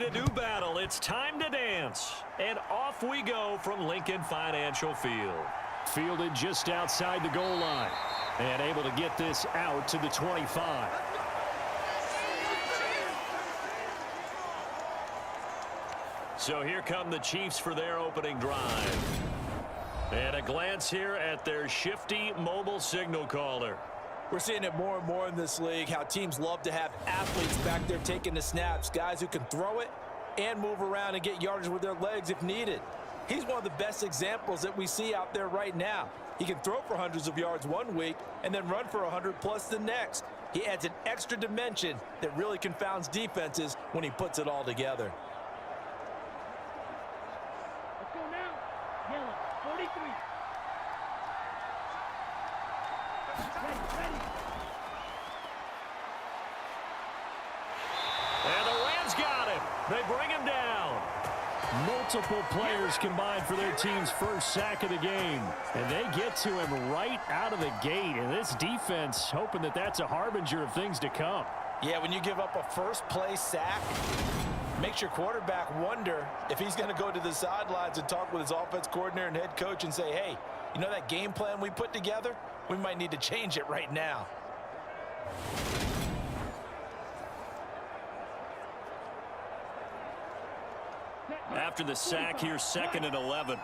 to do battle. It's time to dance. And off we go from Lincoln Financial Field. Fielded just outside the goal line. And able to get this out to the 25. So here come the Chiefs for their opening drive. And a glance here at their shifty mobile signal caller. We're seeing it more and more in this league, how teams love to have athletes back there taking the snaps, guys who can throw it and move around and get yardage with their legs if needed. He's one of the best examples that we see out there right now. He can throw for hundreds of yards one week and then run for 100+ the next. He adds an extra dimension that really confounds defenses when he puts it all together. Let's go now. Yellow, 43. Ready. And the Rams got him. They bring him down. Multiple players combined for their team's first sack of the game. And they get to him right out of the gate. And this defense hoping that that's a harbinger of things to come. Yeah, when you give up a first-play sack, makes your quarterback wonder if he's going to go to the sidelines and talk with his offense coordinator and head coach and say, hey, you know that game plan we put together? We might need to change it right now. After the sack here, 2nd and 11.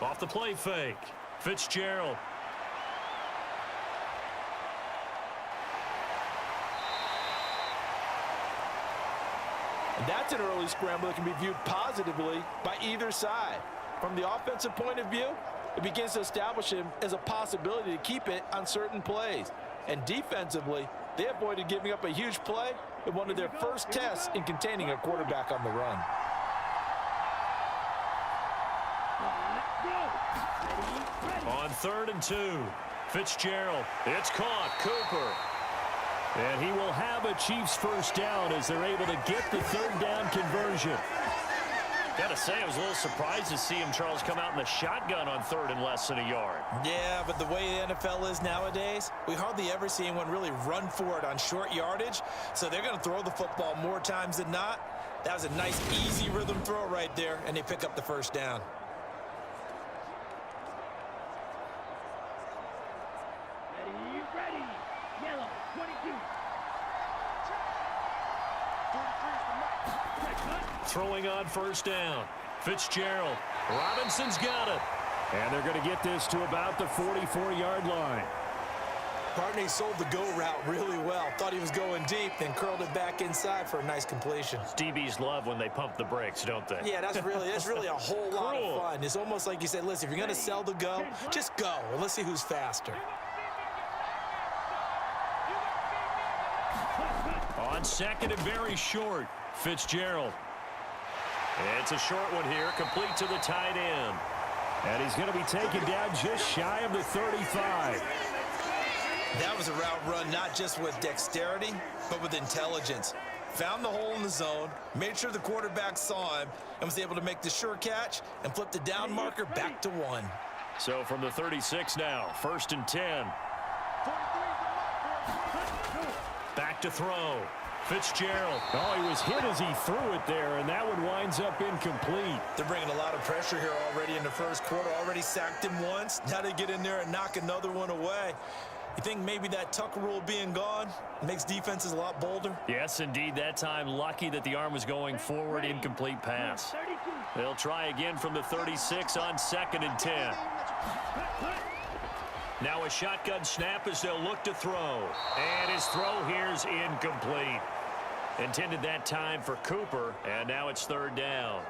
Off the play fake. Fitzgerald. And that's an early scramble that can be viewed positively by either side. From the offensive point of view, it begins to establish him as a possibility to keep it on certain plays. And defensively, they avoided giving up a huge play in one of their first tests in containing a quarterback on the run. On 3rd and 2. Fitzgerald. It's caught. Cooper. And he will have a Chiefs first down as they're able to get the 3rd down conversion. Got to say, I was a little surprised to see him, Charles, come out in the shotgun on 3rd and less than a yard. Yeah, but the way the NFL is nowadays, we hardly ever see anyone really run for it on short yardage. So they're going to throw the football more times than not. That was a nice, easy rhythm throw right there, and they pick up the first down. Ready. Yellow, 22. Throwing on 1st down. Fitzgerald. Robinson's got it. And they're going to get this to about the 44-yard line. Partney sold the go route really well. Thought he was going deep, then curled it back inside for a nice completion. DBs love when they pump the brakes, don't they? Yeah, that's really a whole lot of fun. It's almost like you said, listen, if you're going to sell the go, just go, and let's see who's faster. On 2nd and very short, Fitzgerald. It's a short one here, complete to the tight end. And he's going to be taken down just shy of the 35. That was a route run not just with dexterity, but with intelligence. Found the hole in the zone, made sure the quarterback saw him, and was able to make the sure catch and flip the down marker back to 1. So from the 36 now, 1st and 10. Back to throw. Fitzgerald. Oh, he was hit as he threw it there, and that one winds up incomplete. They're bringing a lot of pressure here already in the first quarter. Already sacked him once. Now they get in there and knock another one away. You think maybe that Tucker rule being gone makes defenses a lot bolder? Yes, indeed. That time, lucky that the arm was going forward. Incomplete pass. They'll try again from the 36 on 2nd and 10. Now a shotgun snap as they'll look to throw. And his throw here's incomplete. Intended that time for Cooper, and now it's 3rd down.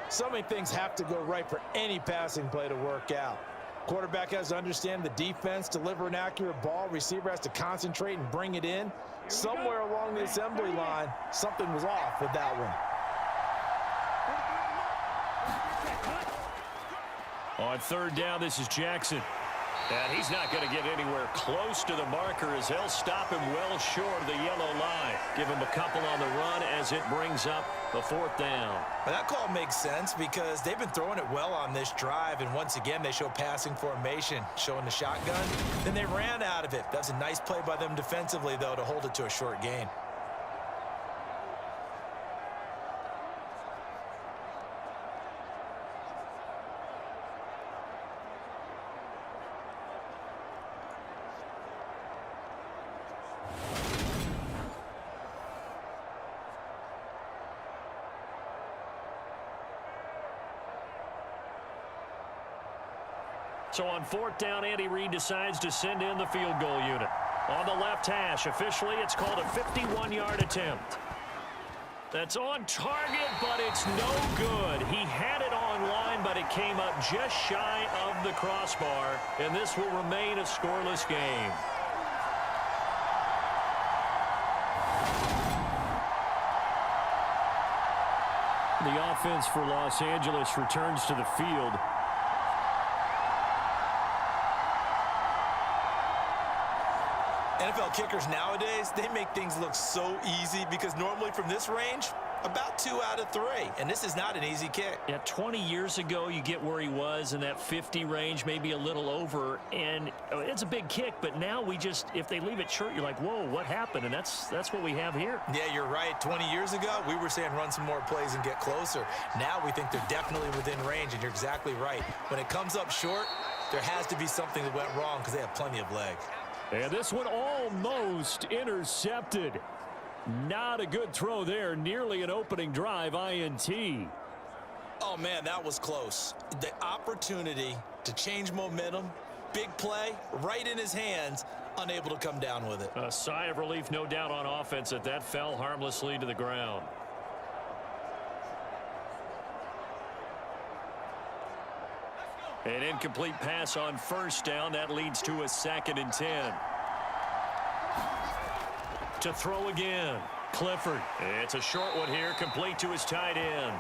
So many things have to go right for any passing play to work out. Quarterback has to understand the defense, deliver an accurate ball. Receiver has to concentrate and bring it in. Somewhere along the assembly line, something was off with that one. On 3rd down, this is Jackson. And he's not going to get anywhere close to the marker as they'll stop him well short of the yellow line. Give him a couple on the run as it brings up the 4th down. Well, that call makes sense because they've been throwing it well on this drive, and once again they show passing formation, showing the shotgun. Then they ran out of it. That was a nice play by them defensively, though, to hold it to a short gain. So on 4th down, Andy Reid decides to send in the field goal unit. On the left hash, officially it's called a 51-yard attempt. That's on target, but it's no good. He had it on line, but it came up just shy of the crossbar, and this will remain a scoreless game. The offense for Los Angeles returns to the field. NFL kickers nowadays, they make things look so easy because normally from this range, about 2 out of 3. And this is not an easy kick. Yeah, 20 years ago, you get where he was in that 50 range, maybe a little over. And it's a big kick, but now we just, if they leave it short, you're like, whoa, what happened? And that's what we have here. Yeah, you're right. 20 years ago, we were saying run some more plays and get closer. Now we think they're definitely within range, and you're exactly right. When it comes up short, there has to be something that went wrong because they have plenty of leg. And this one almost intercepted. Not a good throw there. Nearly an opening drive INT. Oh, man, that was close. The opportunity to change momentum, big play, right in his hands, unable to come down with it. A sigh of relief, no doubt, on offense that fell harmlessly to the ground. An incomplete pass on 1st down. That leads to a 2nd and 10. To throw again. Clifford. It's a short one here, complete to his tight end.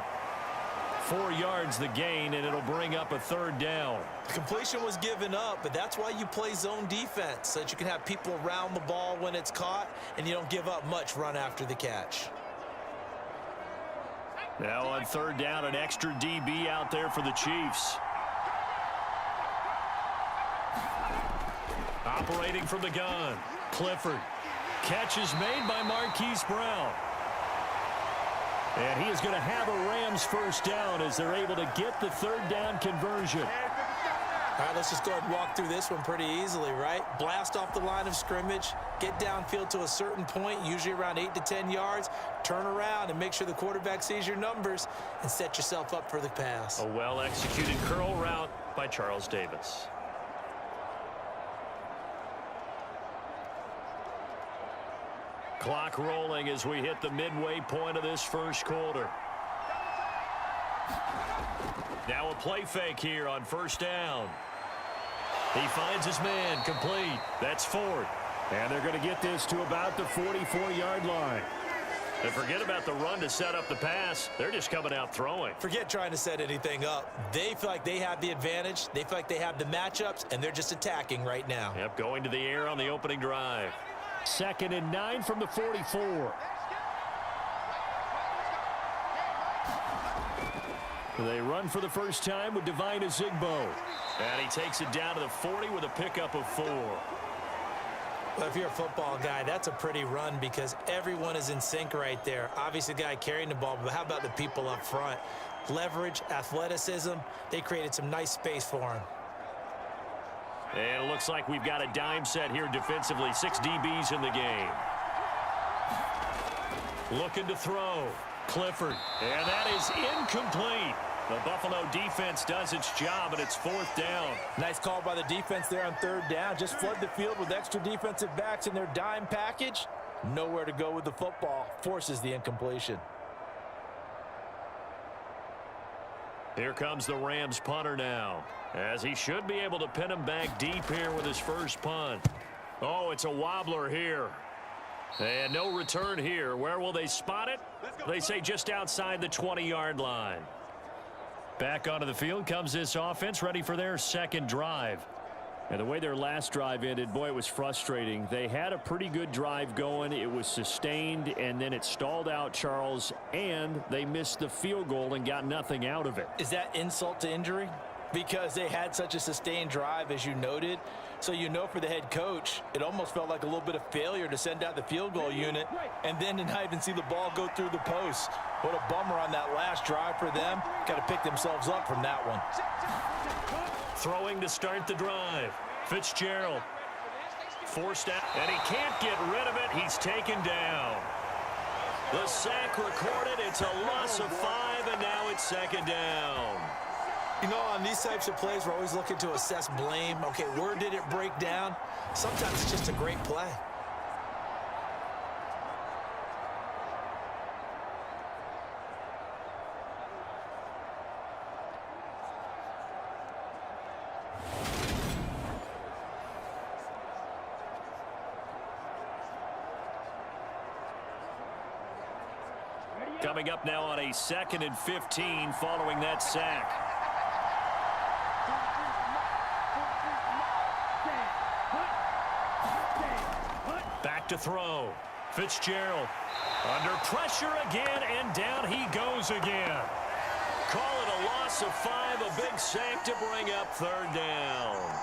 4 yards the gain, and it'll bring up a 3rd down. The completion was given up, but that's why you play zone defense, so that you can have people around the ball when it's caught, and you don't give up much run after the catch. Now on 3rd down, an extra DB out there for the Chiefs. Operating from the gun, Clifford. Catch is made by Marquise Brown. And he is going to have a Rams 1st down as they're able to get the 3rd down conversion. All right, let's just go ahead and walk through this one pretty easily, right? Blast off the line of scrimmage, get downfield to a certain point, usually around 8 to 10 yards, turn around and make sure the quarterback sees your numbers and set yourself up for the pass. A well-executed curl route by Charles Davis. Clock rolling as we hit the midway point of this 1st quarter. Now a play fake here on 1st down. He finds his man, complete. That's 4th. And they're going to get this to about the 44-yard line. And forget about the run to set up the pass. They're just coming out throwing. Forget trying to set anything up. They feel like they have the advantage. They feel like they have the matchups, and they're just attacking right now. Yep, going to the air on the opening drive. 2nd and 9 from the 44. They run for the first time with Devine Azigbo. And he takes it down to the 40 with a pickup of 4. Well, if you're a football guy, that's a pretty run because everyone is in sync right there. Obviously, the guy carrying the ball, but how about the people up front? Leverage, athleticism, they created some nice space for him. And it looks like we've got a dime set here defensively. 6 DBs in the game. Looking to throw. Clifford. And that is incomplete. The Buffalo defense does its job, and it's 4th down. Nice call by the defense there on 3rd down. Just flood the field with extra defensive backs in their dime package. Nowhere to go with the football. Forces the incompletion. Here comes the Rams punter now, as he should be able to pin him back deep here with his first punt. Oh, it's a wobbler here. And no return here. Where will they spot it? They say just outside the 20-yard line. Back onto the field comes this offense, ready for their 2nd drive. And the way their last drive ended, boy, it was frustrating. They had a pretty good drive going. It was sustained, and then it stalled out, Charles, and they missed the field goal and got nothing out of it. Is that insult to injury? Because they had such a sustained drive, as you noted. So you know for the head coach, it almost felt like a little bit of failure to send out the field goal unit and then to not even see the ball go through the post. What a bummer on that last drive for them. Got to pick themselves up from that one. Throwing to start the drive. Fitzgerald forced out, and he can't get rid of it. He's taken down. The sack recorded. It's a loss of 5, and now it's second down. You know, on these types of plays, we're always looking to assess blame. Okay, where did it break down? Sometimes it's just a great play. Coming up now on a 2nd and 15 following that sack. Back to throw. Fitzgerald under pressure again, and down he goes again. Call it a loss of 5, a big sack to bring up 3rd down.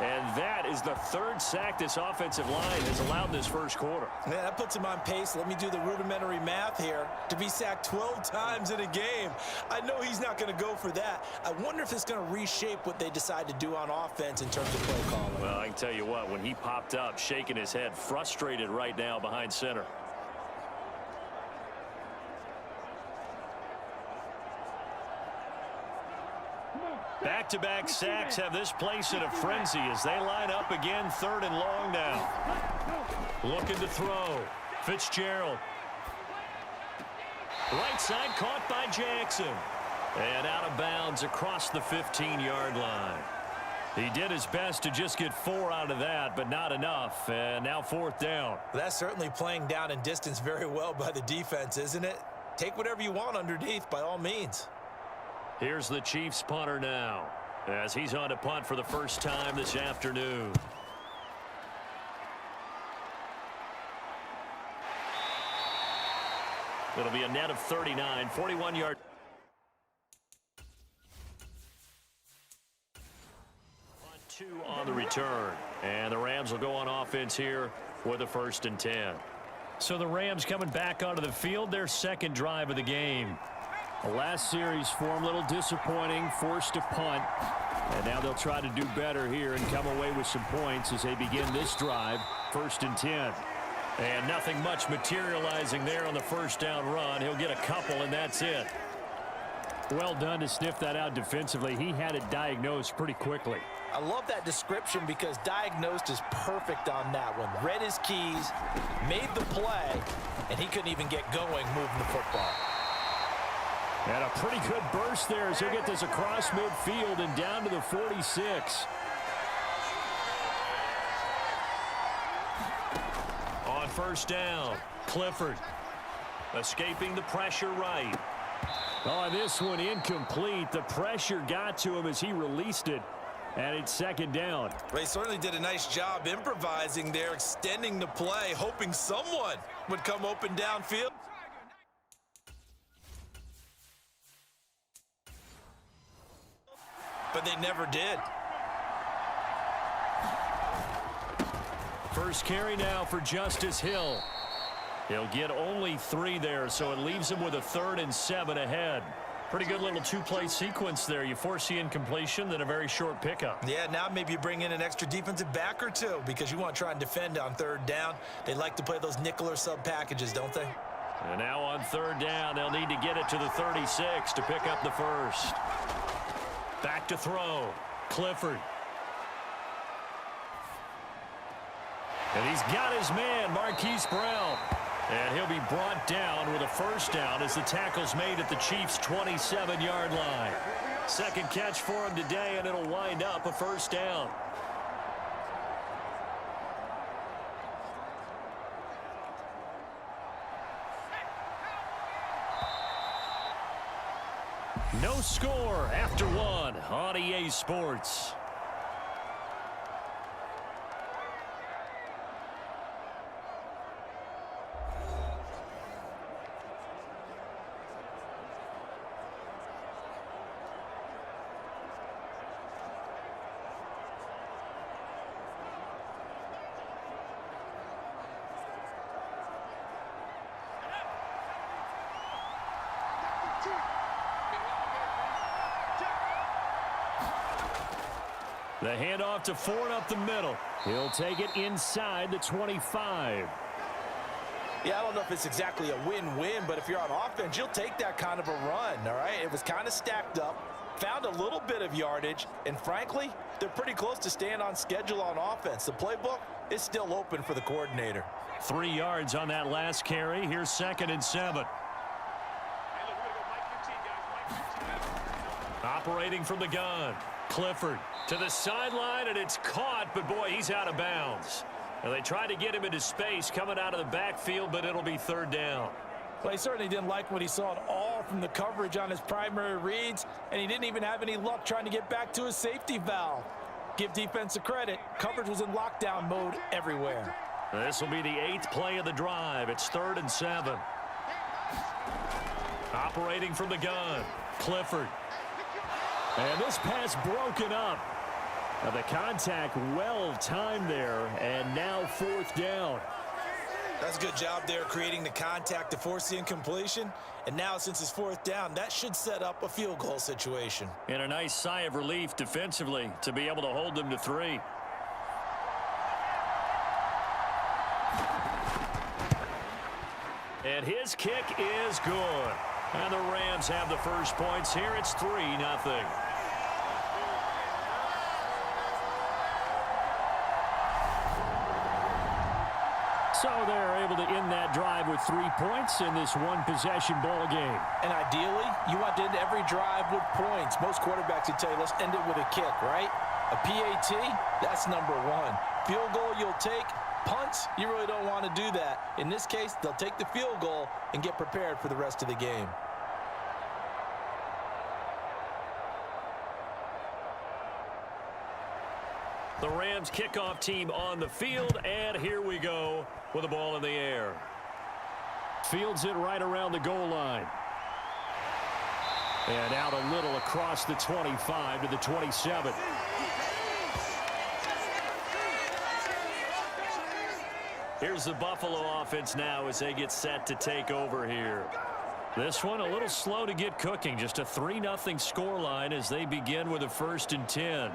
And that is the 3rd sack this offensive line has allowed in this first quarter. Man, that puts him on pace. Let me do the rudimentary math here. To be sacked 12 times in a game, I know he's not going to go for that. I wonder if it's going to reshape what they decide to do on offense in terms of play calling. Well, I can tell you what, when he popped up, shaking his head, frustrated right now behind center. Back-to-back sacks have this place in a frenzy as they line up again, 3rd and long now. Looking to throw. Fitzgerald. Right side caught by Jackson. And out of bounds across the 15-yard line. He did his best to just get 4 out of that, but not enough. And now 4th down. That's certainly playing down in distance very well by the defense, isn't it? Take whatever you want underneath by all means. Here's the Chiefs punter now as he's on to punt for the first time this afternoon. It'll be a net of 39, 41-yard. Punt 2 on the return, and the Rams will go on offense here with a 1st and 10. So the Rams coming back onto the field, their 2nd drive of the game. The last series for them, a little disappointing, forced to punt. And now they'll try to do better here and come away with some points as they begin this drive, 1st and 10. And nothing much materializing there on the 1st down run. He'll get a couple, and that's it. Well done to sniff that out defensively. He had it diagnosed pretty quickly. I love that description because diagnosed is perfect on that one. Read his keys, made the play, and he couldn't even get going moving the football. And a pretty good burst there as he'll get this across midfield and down to the 46. On 1st down, Clifford escaping the pressure right. Oh, this one incomplete. The pressure got to him as he released it. And it's 2nd down. They certainly did a nice job improvising there, extending the play, hoping someone would come open downfield. But they never did. First carry now for Justice Hill. He'll get only 3 there, so it leaves him with a 3rd and 7 ahead. Pretty good little 2-play sequence there. You force the incompletion, then a very short pickup. Yeah, now maybe you bring in an extra defensive back or 2 because you want to try and defend on 3rd down. They like to play those nickel or sub packages, don't they? And now on 3rd down, they'll need to get it to the 36 to pick up the 1st. Back to throw. Clifford. And he's got his man, Marquise Brown. And he'll be brought down with a 1st down as the tackle's made at the Chiefs' 27-yard line. 2nd catch for him today, and it'll wind up a 1st down. No score after 1 on EA Sports. The handoff to Ford up the middle. He'll take it inside the 25. Yeah, I don't know if it's exactly a win-win, but if you're on offense, you'll take that kind of a run, all right? It was kind of stacked up, found a little bit of yardage, and frankly, they're pretty close to staying on schedule on offense. The playbook is still open for the coordinator. 3 yards on that last carry. Here's 2nd and 7. Operating from the gun. Clifford to the sideline, and it's caught, but boy, he's out of bounds. And they tried to get him into space coming out of the backfield, but it'll be 3rd down. Well, he certainly didn't like what he saw at all from the coverage on his primary reads, and he didn't even have any luck trying to get back to his safety valve. Give defense a credit. Coverage was in lockdown mode everywhere. This will be the 8th play of the drive. It's 3rd and 7. Operating from the gun. Clifford. And this pass broken up. Now the contact well timed there, and now 4th down. That's a good job there creating the contact to force the incompletion. And now since it's 4th down, that should set up a field goal situation. And a nice sigh of relief defensively to be able to hold them to 3. And his kick is good. And the Rams have the first points here. It's 3-0. So they're able to end that drive with 3 points in this one-possession ball game. And ideally, you want to end every drive with points. Most quarterbacks would tell you, let's end it with a kick, right? A PAT, that's number 1. Field goal you'll take. Punts, you really don't want to do that. In this case, they'll take the field goal and get prepared for the rest of the game. The Rams kickoff team on the field, and here we go with the ball in the air. Fields it right around the goal line. And out a little across the 25 to the 27. Here's the Buffalo offense now as they get set to take over here. This one a little slow to get cooking. Just a 3-0 scoreline as they begin with a 1st and 10.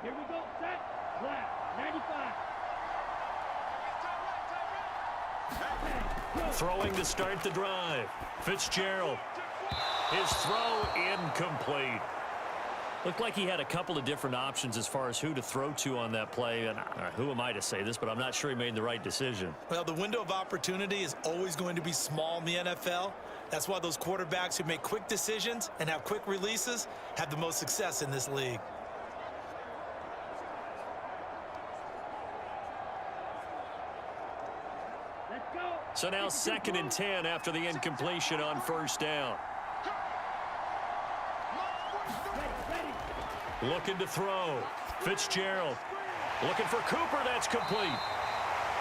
Here we go, set, flat, 95. Throwing to start the drive. Fitzgerald. His throw incomplete. Looked like he had a couple of different options as far as who to throw to on that play. And who am I to say this, but I'm not sure he made the right decision. Well, the window of opportunity is always going to be small in the NFL. That's why those quarterbacks who make quick decisions and have quick releases have the most success in this league. Let's go. So now 2nd and 10 after the incompletion on 1st down. Looking to throw. Fitzgerald. Looking for Cooper. That's complete.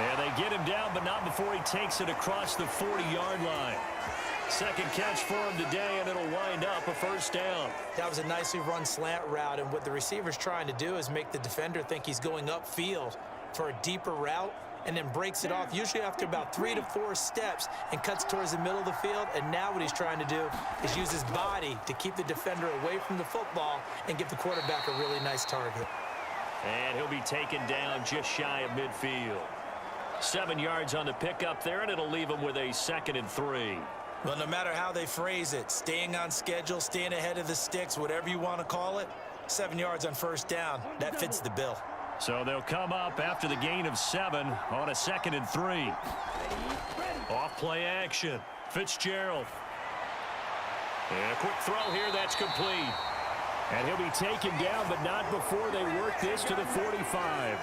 And they get him down, but not before he takes it across the 40-yard line. Second catch for him today, and it'll wind up a 1st down. That was a nicely run slant route, and what the receiver's trying to do is make the defender think he's going upfield for a deeper route, and then breaks it off, usually after about 3 to 4 steps, and cuts towards the middle of the field. And now what he's trying to do is use his body to keep the defender away from the football and give the quarterback a really nice target. And he'll be taken down just shy of midfield. 7 yards on the pickup there, and it'll leave him with a 2nd and 3. Well, no matter how they phrase it, staying on schedule, staying ahead of the sticks, whatever you want to call it, 7 yards on 1st down, that fits the bill. So they'll come up after the gain of 7 on a 2nd and 3. Off play action. Fitzgerald. And a quick throw here, that's complete. And he'll be taken down, but not before they work this to the 45.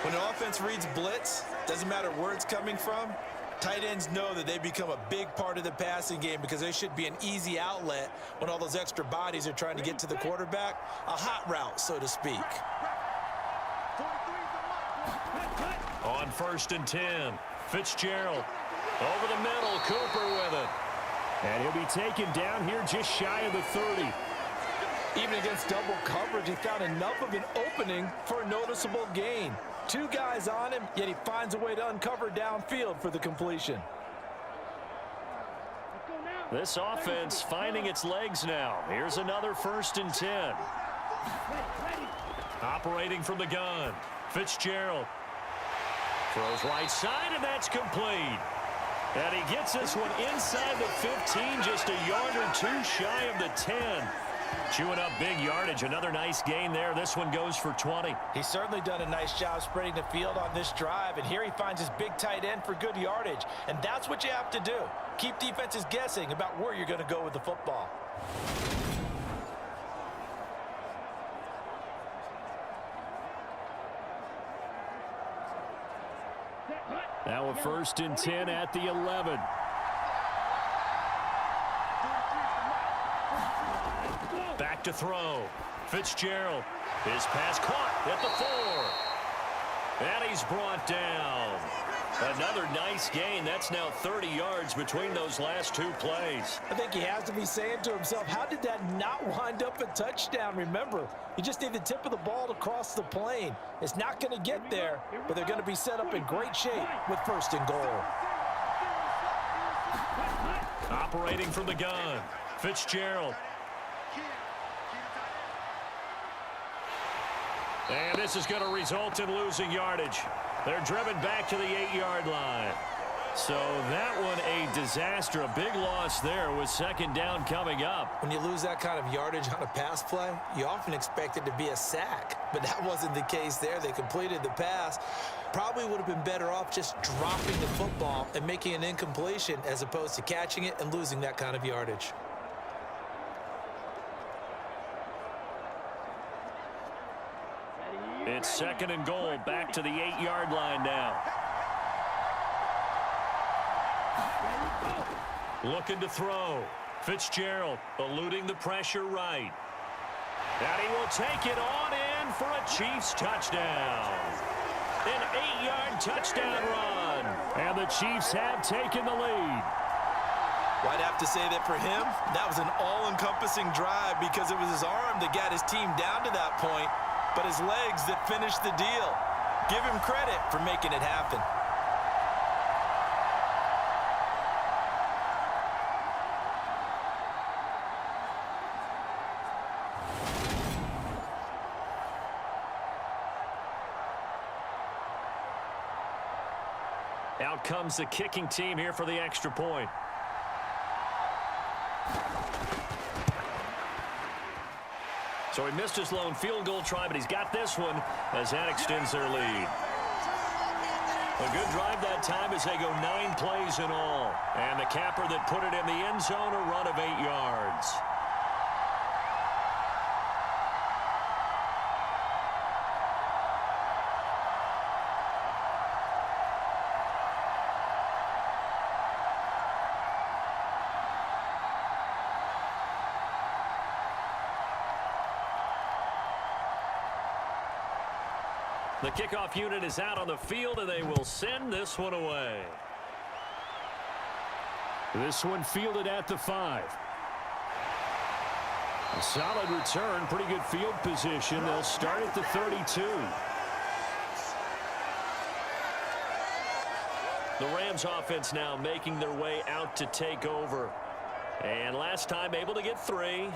When an offense reads blitz, doesn't matter where it's coming from, tight ends know that they become a big part of the passing game because they should be an easy outlet when all those extra bodies are trying to get to the quarterback. A hot route, so to speak. On 1st and 10, Fitzgerald over the middle, Cooper with it. And he'll be taken down here just shy of the 30. Even against double coverage, he found enough of an opening for a noticeable gain. 2 guys on him, yet he finds a way to uncover downfield for the completion. This offense finding its legs now. Here's another 1st and 10. Operating from the gun. Fitzgerald throws right side, and that's complete. And he gets this one inside the 15, just a yard or 2 shy of the 10. Chewing up big yardage. Another nice gain there. This one goes for 20. He's certainly done a nice job spreading the field on this drive, and here he finds his big tight end for good yardage. And that's what you have to do. Keep defenses guessing about where you're going to go with the football. Now a 1st and 10 at the 11. Back to throw. Fitzgerald. His pass caught at the 4. And he's brought down. Another nice gain. That's now 30 yards between those last 2 plays. I think he has to be saying to himself, how did that not wind up a touchdown? Remember, you just need the tip of the ball to cross the plane. It's not going to get there, but they're going to be set up in great shape with 1st and goal. Operating from the gun. Fitzgerald. And this is going to result in losing yardage. They're driven back to the 8-yard line. So that one a disaster. A big loss there with 2nd down coming up. When you lose that kind of yardage on a pass play, you often expect it to be a sack. But that wasn't the case there. They completed the pass. Probably would have been better off just dropping the football and making an incompletion as opposed to catching it and losing that kind of yardage. It's 2nd and goal, back to the 8-yard line now. Looking to throw. Fitzgerald eluding the pressure right. And he will take it on in for a Chiefs touchdown. An 8-yard touchdown run. And the Chiefs have taken the lead. Well, I'd have to say that for him, that was an all-encompassing drive because it was his arm that got his team down to that point, but his legs that finished the deal. Give him credit for making it happen. Out comes the kicking team here for the extra point. So he missed his lone field goal try, but he's got this one as that extends their lead. A good drive that time as they go 9 plays in all. And the capper that put it in the end zone, a run of 8 yards. The kickoff unit is out on the field, and they will send this one away. This one fielded at the 5. A solid return, pretty good field position. They'll start at the 32. The Rams offense now making their way out to take over. And last time able to get 3.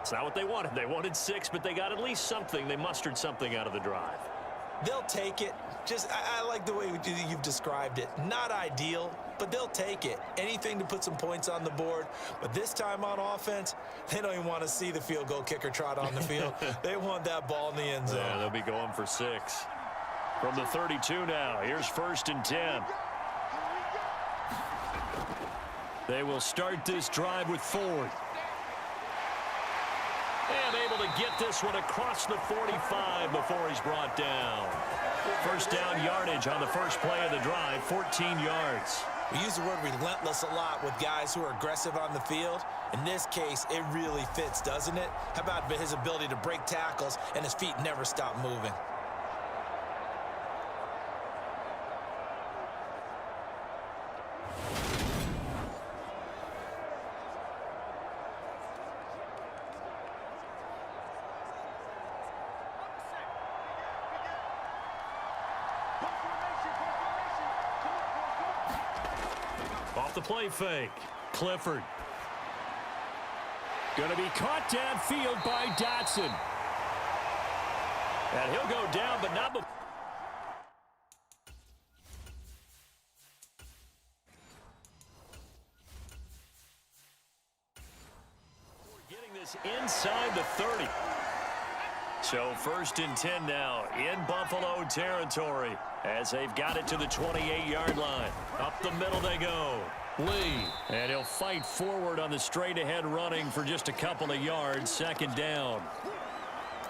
It's not what they wanted. They wanted 6, but they got at least something. They mustered something out of the drive. They'll take it. I like the way you've described it. Not ideal, but they'll take it. Anything to put some points on the board. But this time on offense, they don't even want to see the field goal kicker trot on the field. They want that ball in the end zone. Yeah, they'll be going for 6. From the 32 now, here's 1st and 10. They will start this drive with Ford. And able to get this one across the 45 before he's brought down. First down yardage on the first play of the drive, 14 yards. We use the word relentless a lot with guys who are aggressive on the field. In this case, it really fits, doesn't it? How about his ability to break tackles and his feet never stop moving? Off the play fake. Clifford. Going to be caught downfield by Dotson. And he'll go down, but not before. Getting this inside the 30. So 1st and 10 now in Buffalo territory as they've got it to the 28-yard line. Up the middle they go. Lee. And he'll fight forward on the straight-ahead running for just a couple of yards. 2nd down.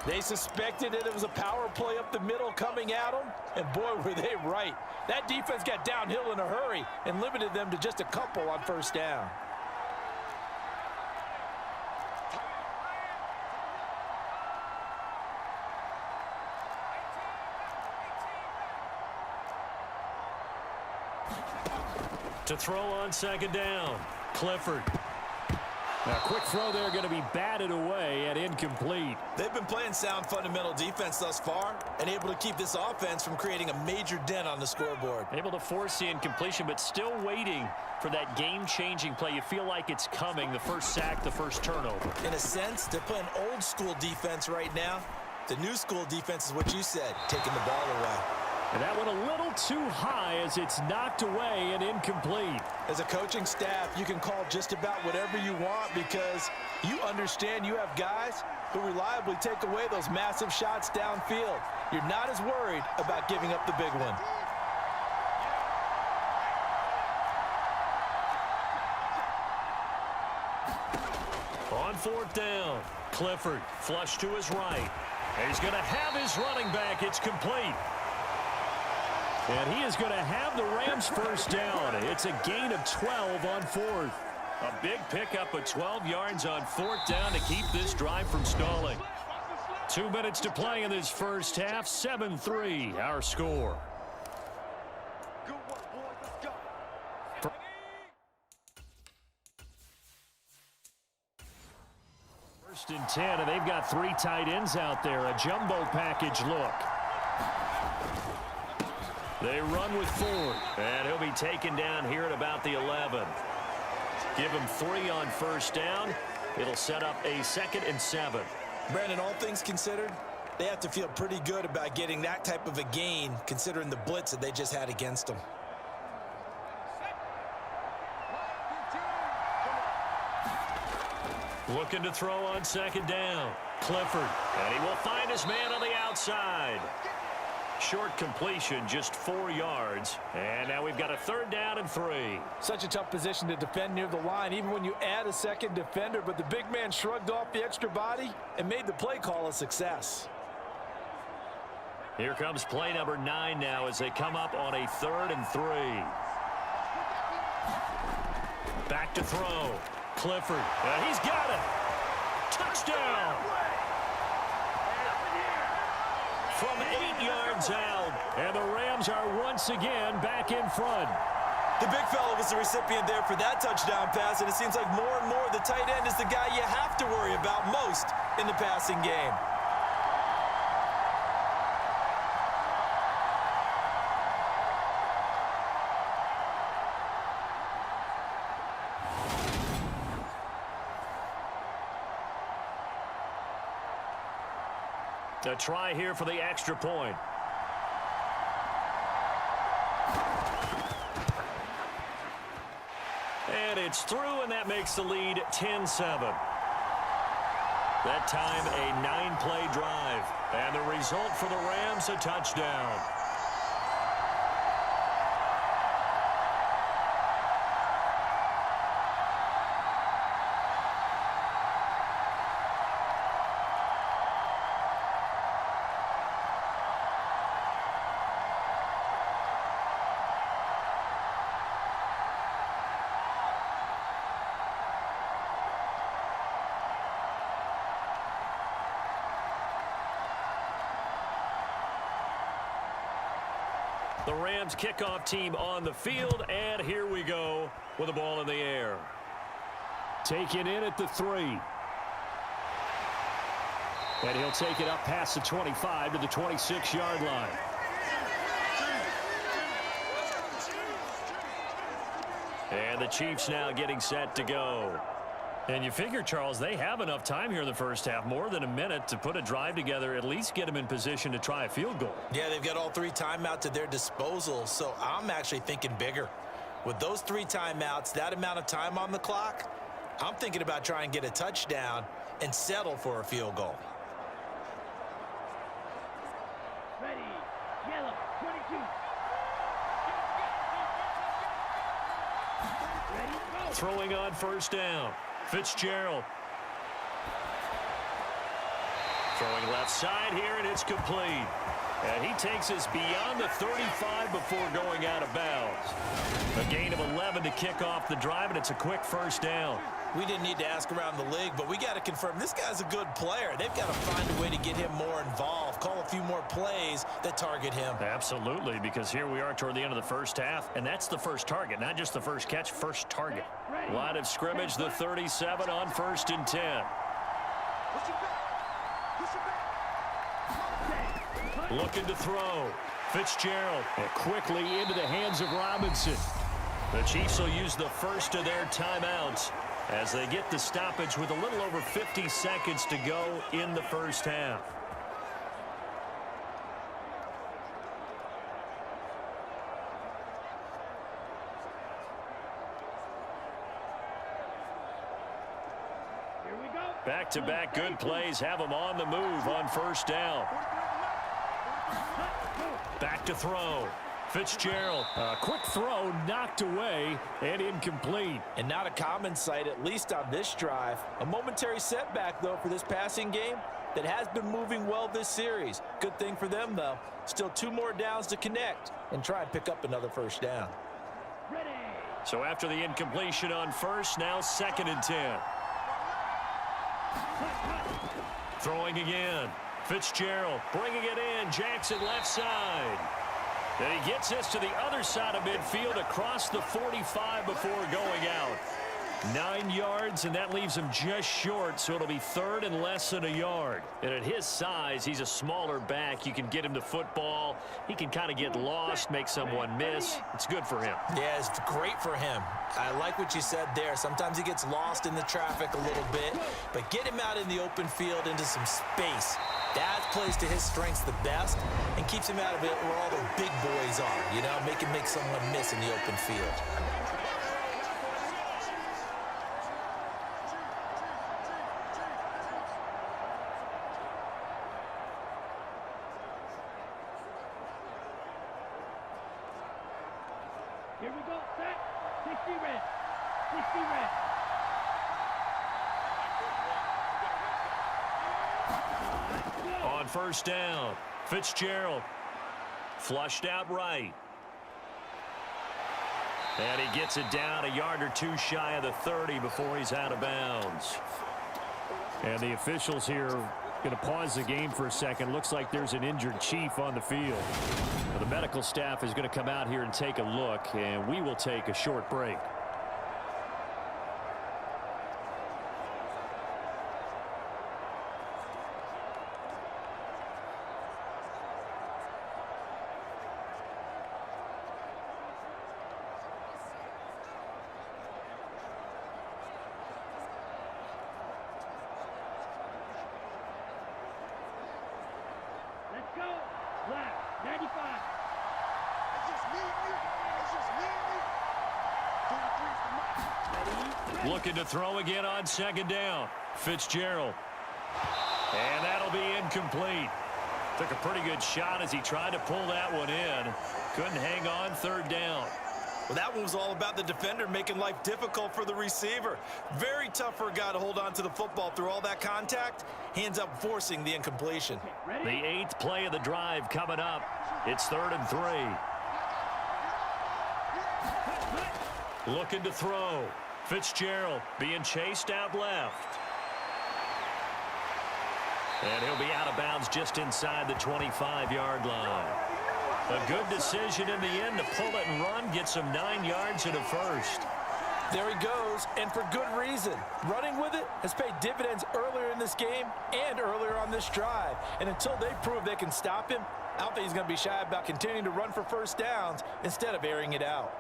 They suspected that it was a power play up the middle coming at them, and boy, were they right. That defense got downhill in a hurry and limited them to just a couple on 1st down. To throw on 2nd down. Clifford. A quick throw there going to be batted away and incomplete. They've been playing sound fundamental defense thus far and able to keep this offense from creating a major dent on the scoreboard. Able to force the incompletion, but still waiting for that game-changing play. You feel like it's coming, the first sack, the first turnover. In a sense, they're playing old school defense right now. The new school defense is what you said, taking the ball away. And that went a little too high as it's knocked away and incomplete. As a coaching staff, you can call just about whatever you want because you understand you have guys who reliably take away those massive shots downfield. You're not as worried about giving up the big one. On 4th down, Clifford flush to his right. He's going to have his running back. It's complete. And he is going to have the Rams 1st down. It's a gain of 12 on 4th. A big pickup of 12 yards on 4th down to keep this drive from stalling. 2 minutes to play in this first half. 7-3 our score. First and 10, and they've got 3 tight ends out there. A jumbo package look. They run with Ford, and he'll be taken down here at about the 11. Give him 3 on 1st down. It'll set up a 2nd and 7. Brandon, all things considered, they have to feel pretty good about getting that type of a gain considering the blitz that they just had against them. Looking to throw on 2nd down. Clifford, and he will find his man on the outside. Short completion, just 4 yards. And now we've got a 3rd down and 3. Such a tough position to defend near the line, even when you add a second defender. But the big man shrugged off the extra body and made the play call a success. Here comes play number 9 now as they come up on a 3rd and 3. Back to throw. Clifford, and he's got it. Touchdown. From 8 yards out, and the Rams are once again back in front. The big fella was the recipient there for that touchdown pass, and it seems like more and more the tight end is the guy you have to worry about most in the passing game. A try here for the extra point. And it's through, and that makes the lead 10-7. That time, a 9-play drive. And the result for the Rams, a touchdown. The Rams kickoff team on the field, and here we go with the ball in the air. Taken in at the 3. And he'll take it up past the 25 to the 26-yard line. And the Chiefs now getting set to go. And you figure, Charles, they have enough time here in the first half, more than a minute, to put a drive together, at least get them in position to try a field goal. Yeah, they've got all 3 timeouts at their disposal, so I'm actually thinking bigger. With those 3 timeouts, that amount of time on the clock, I'm thinking about trying to get a touchdown and settle for a field goal. Ready. Yellow. 22. Ready, go. Throwing on first down. Fitzgerald. Throwing left side here, and it's complete. And he takes us beyond the 35 before going out of bounds. A gain of 11 to kick off the drive, and it's a quick first down. We didn't need to ask around the league, but we got to confirm this guy's a good player. They've got to find a way to get him more involved, call a few more plays that target him. Absolutely, because here we are toward the end of the first half, and that's the first target, not just the first catch, first target. Line of scrimmage, the 37 on 1st and 10. Looking to throw. Fitzgerald quickly into the hands of Robinson. The Chiefs will use the first of their timeouts as they get the stoppage with a little over 50 seconds to go in the first half. Here we go. Back-to-back good plays have them on the move on first down. Back to throw. Fitzgerald. A quick throw knocked away and incomplete. And not a common sight, at least on this drive. A momentary setback, though, for this passing game that has been moving well this series. Good thing for them, though. Still 2 more downs to connect and try and pick up another first down. Ready. So after the incompletion on first, now 2nd and 10. Throwing again. Fitzgerald bringing it in. Jackson left side. And he gets us to the other side of midfield across the 45 before going out. 9 yards, and that leaves him just short, so it'll be 3rd and less than a yard. And at his size, he's a smaller back. You can get him to football. He can kind of get lost, make someone miss. It's good for him. Yeah, it's great for him. I like what you said there. Sometimes he gets lost in the traffic a little bit, but get him out in the open field into some space. That plays to his strengths the best and keeps him out of it where all the big boys are, you know, make someone miss in the open field. Here we go. Set. 60 red. 60 red. On first down, Fitzgerald flushed out right. And he gets it down a yard or 2 shy of the 30 before he's out of bounds. And the officials here going to pause the game for a second. Looks like there's an injured Chief on the field. The medical staff is going to come out here and take a look, and we will take a short break. Let's go. Black. 95. Looking to throw again on 2nd down. Fitzgerald. And that'll be incomplete. Took a pretty good shot as he tried to pull that one in. Couldn't hang on 3rd down. Well, that one was all about the defender making life difficult for the receiver. Very tough for a guy to hold on to the football through all that contact. He ends up forcing the incompletion. Ready? The 8th play of the drive coming up. It's 3rd and 3. Looking to throw. Fitzgerald being chased out left. And he'll be out of bounds just inside the 25-yard line. A good decision in the end to pull it and run, get some 9 yards and a first. There he goes, and for good reason. Running with it has paid dividends earlier in this game and earlier on this drive. And until they prove they can stop him, I don't think he's going to be shy about continuing to run for first downs instead of airing it out.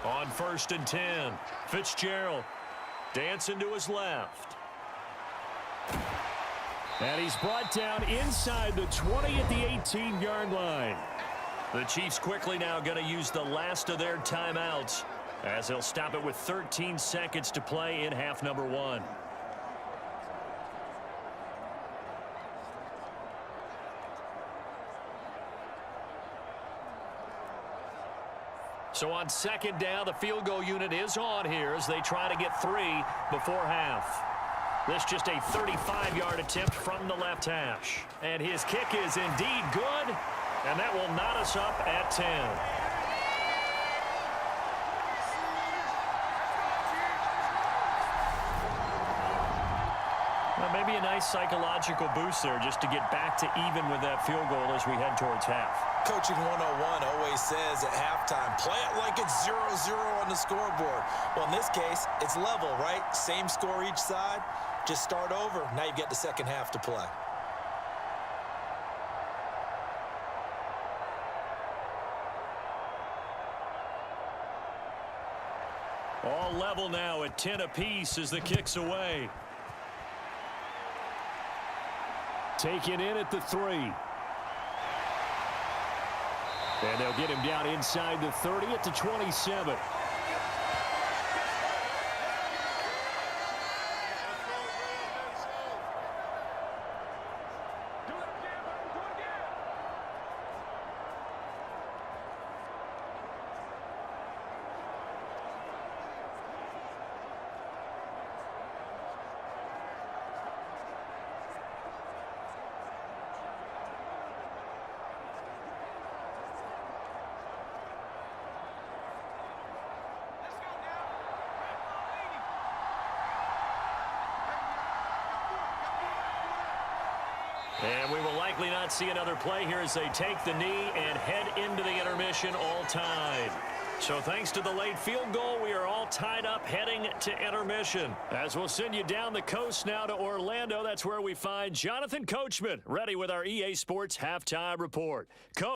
On 1st and 10, Fitzgerald dancing to his left. And he's brought down inside the 20 at the 18-yard line. The Chiefs quickly now going to use the last of their timeouts as they'll stop it with 13 seconds to play in half number 1. So on 2nd down, the field goal unit is on here as they try to get 3 before half. This just a 35-yard attempt from the left hash. And his kick is indeed good, and that will knot us up at 10. Well, maybe a nice psychological boost there just to get back to even with that field goal as we head towards half. Coaching 101 always says at halftime, play it like it's 0-0 on the scoreboard. Well, in this case, it's level, right? Same score each side. Just start over. Now you get the second half to play. All level now at 10 apiece as the kick's away. Taken in at the 3. And they'll get him down inside the 30 at the 27. And we will likely not see another play here as they take the knee and head into the intermission all tied. So thanks to the late field goal, we are all tied up heading to intermission. As we'll send you down the coast now to Orlando, that's where we find Jonathan Coachman ready with our EA Sports Halftime Report. Coach.